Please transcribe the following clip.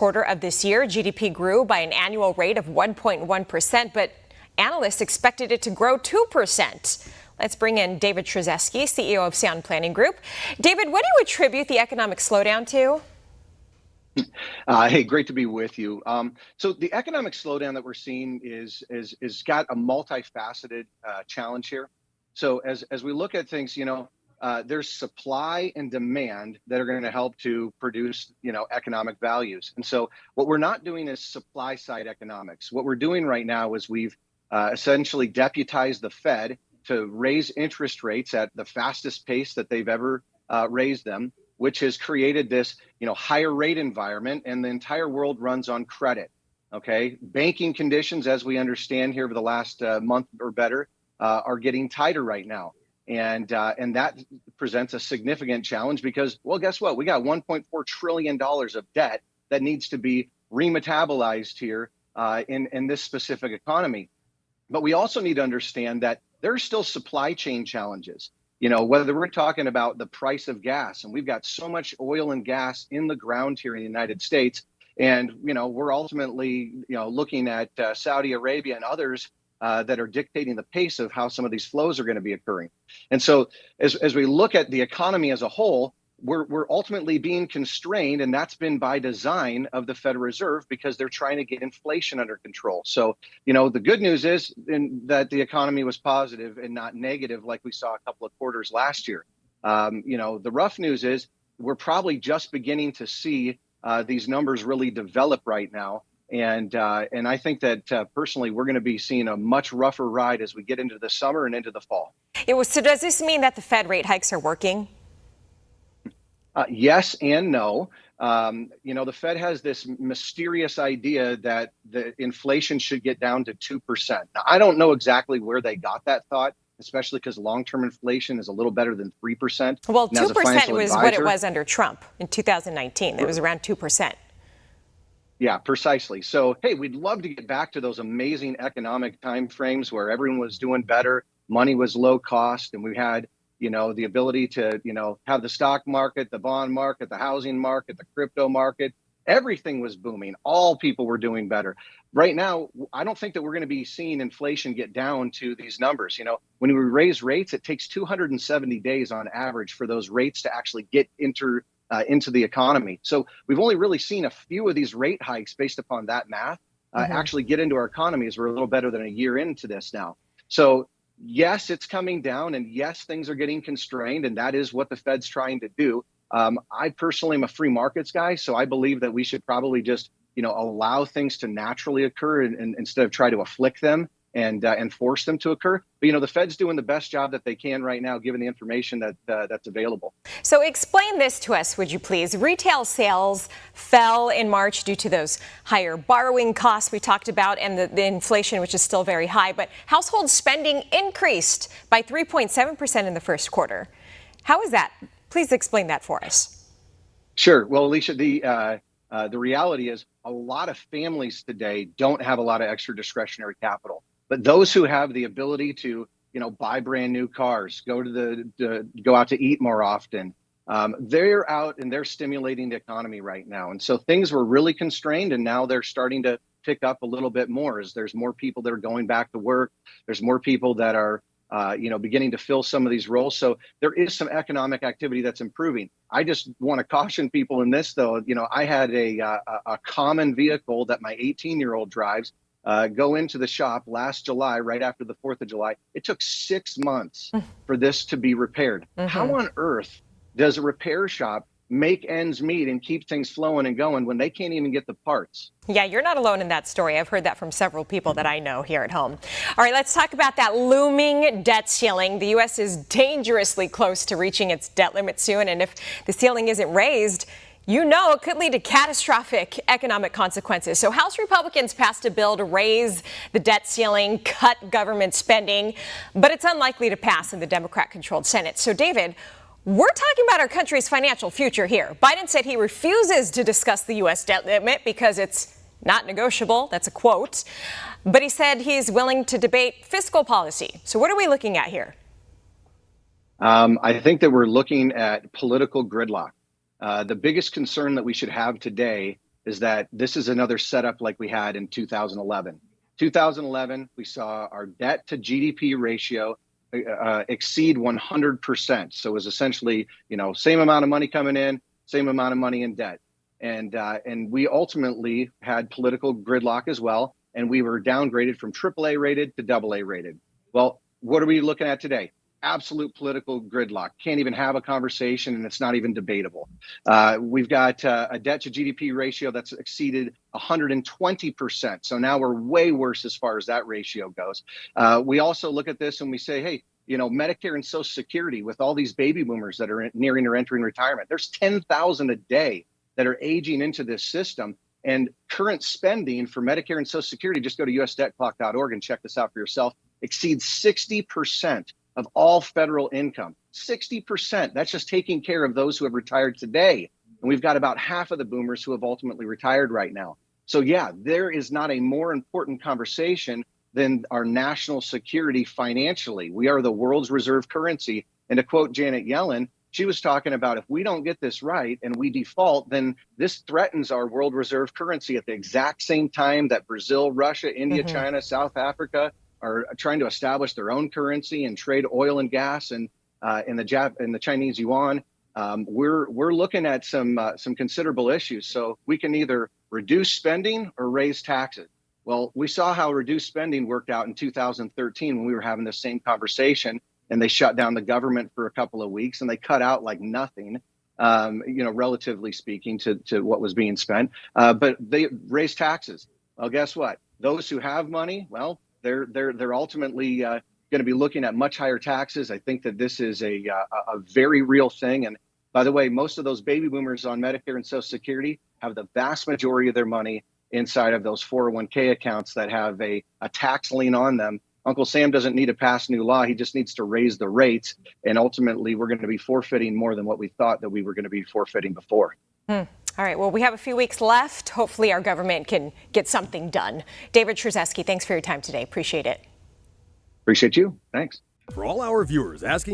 Quarter of this year, GDP grew by an annual rate of 1.1%, but analysts expected it to grow 2%. Let's bring in David Stryzewksi, CEO of Sound Planning Group. David, what do you attribute the economic slowdown to? Hey, great to be with you. So the economic slowdown that we're seeing is got a multifaceted challenge here. So as we look at things, there's supply and demand that are going to help to produce, economic values. And so what we're not doing is supply side economics. What we're doing right now is we've essentially deputized the Fed to raise interest rates at the fastest pace that they've ever raised them, which has created this, higher rate environment, and the entire world runs on credit. Okay, banking conditions, as we understand here over the last month or better, are getting tighter right now. And that presents a significant challenge because, well, guess what? We got $1.4 trillion of debt that needs to be remetabolized here in this specific economy. But we also need to understand that there are still supply chain challenges. Whether we're talking about the price of gas, and we've got so much oil and gas in the ground here in the United States, and we're ultimately looking at Saudi Arabia and others that are dictating the pace of how some of these flows are going to be occurring. And so as we look at the economy as a whole, we're ultimately being constrained, and that's been by design of the Federal Reserve because they're trying to get inflation under control. So, the good news is that the economy was positive and not negative like we saw a couple of quarters last year. The rough news is we're probably just beginning to see these numbers really develop right now. And I think that personally, we're going to be seeing a much rougher ride as we get into the summer and into the fall. So does this mean that the Fed rate hikes are working? Yes and no. The Fed has this mysterious idea that the inflation should get down to 2%. Now, I don't know exactly where they got that thought, especially because long-term inflation is a little better than 3%. Well, 2% was what it was under Trump in 2019. It was around 2%. Yeah, precisely. So, hey, we'd love to get back to those amazing economic timeframes where everyone was doing better, money was low cost, and we had, the ability to, have the stock market, the bond market, the housing market, the crypto market. Everything was booming. All people were doing better. Right now, I don't think that we're going to be seeing inflation get down to these numbers. When we raise rates, it takes 270 days on average for those rates to actually get into the economy. So we've only really seen a few of these rate hikes based upon that math actually get into our economy as we're a little better than a year into this now. So yes, it's coming down, and yes, things are getting constrained, and that is what the Fed's trying to do. I personally am a free markets guy, so I believe that we should probably just allow things to naturally occur and instead of try to afflict them and force them to occur. But the Fed's doing the best job that they can right now, given the information that's available. So explain this to us, would you please? Retail sales fell in March due to those higher borrowing costs we talked about and the inflation, which is still very high. But household spending increased by 3.7% in the first quarter. How is that? Please explain that for us. Sure. Well, Alicia, the reality is a lot of families today don't have a lot of extra discretionary capital. But those who have the ability to, buy brand new cars, go out to eat more often, they're out and they're stimulating the economy right now. And so things were really constrained, and now they're starting to pick up a little bit more as there's more people that are going back to work. There's more people that are, beginning to fill some of these roles. So there is some economic activity that's improving. I just want to caution people in this, though. I had a common vehicle that my 18-year-old drives. Go into the shop last July, right after the 4th of July. It took 6 months for this to be repaired. How on earth does a repair shop make ends meet and keep things flowing and going when they can't even get the parts? Yeah, you're not alone in that story. I've heard that from several people that I know here at home. All right, let's talk about that looming debt ceiling. The U.S. is dangerously close to reaching its debt limit soon, and if the ceiling isn't raised, it could lead to catastrophic economic consequences. So House Republicans passed a bill to raise the debt ceiling, cut government spending, but it's unlikely to pass in the Democrat-controlled Senate. So, David, we're talking about our country's financial future here. Biden said he refuses to discuss the U.S. debt limit because it's not negotiable. That's a quote. But he said he's willing to debate fiscal policy. So what are we looking at here? I think that we're looking at political gridlock. The biggest concern that we should have today is that this is another setup like we had in 2011. 2011, we saw our debt to GDP ratio exceed 100%. So it was essentially, same amount of money coming in, same amount of money in debt. And we ultimately had political gridlock as well. And we were downgraded from AAA rated to AA rated. Well, what are we looking at today? Absolute political gridlock. Can't even have a conversation, and it's not even debatable. We've got a debt to GDP ratio that's exceeded 120%. So now we're way worse as far as that ratio goes. We also look at this and we say, hey, Medicare and Social Security, with all these baby boomers that are nearing or entering retirement, there's 10,000 a day that are aging into this system. And current spending for Medicare and Social Security, just go to usdebtclock.org and check this out for yourself, exceeds 60% of all federal income. 60%. That's just taking care of those who have retired today. And we've got about half of the boomers who have ultimately retired right now. So yeah, there is not a more important conversation than our national security financially. We are the world's reserve currency. And to quote Janet Yellen, she was talking about, if we don't get this right and we default, then this threatens our world reserve currency at the exact same time that Brazil, Russia, India, China, South Africa are trying to establish their own currency and trade oil and gas and in the Chinese yuan. We're looking at some considerable issues. So we can either reduce spending or raise taxes. Well, we saw how reduced spending worked out in 2013 when we were having the same conversation, and they shut down the government for a couple of weeks and they cut out like nothing, relatively speaking to what was being spent. But they raised taxes. Well, guess what? Those who have money, well, they're ultimately going to be looking at much higher taxes. I think that this is a very real thing. And by the way, most of those baby boomers on Medicare and Social Security have the vast majority of their money inside of those 401k accounts that have a tax lien on them. Uncle Sam doesn't need to pass new law. He just needs to raise the rates. And ultimately, we're going to be forfeiting more than what we thought that we were going to be forfeiting before. All right. Well, we have a few weeks left. Hopefully, our government can get something done. David Stryzewski, thanks for your time today. Appreciate it. Appreciate you. Thanks. For all our viewers asking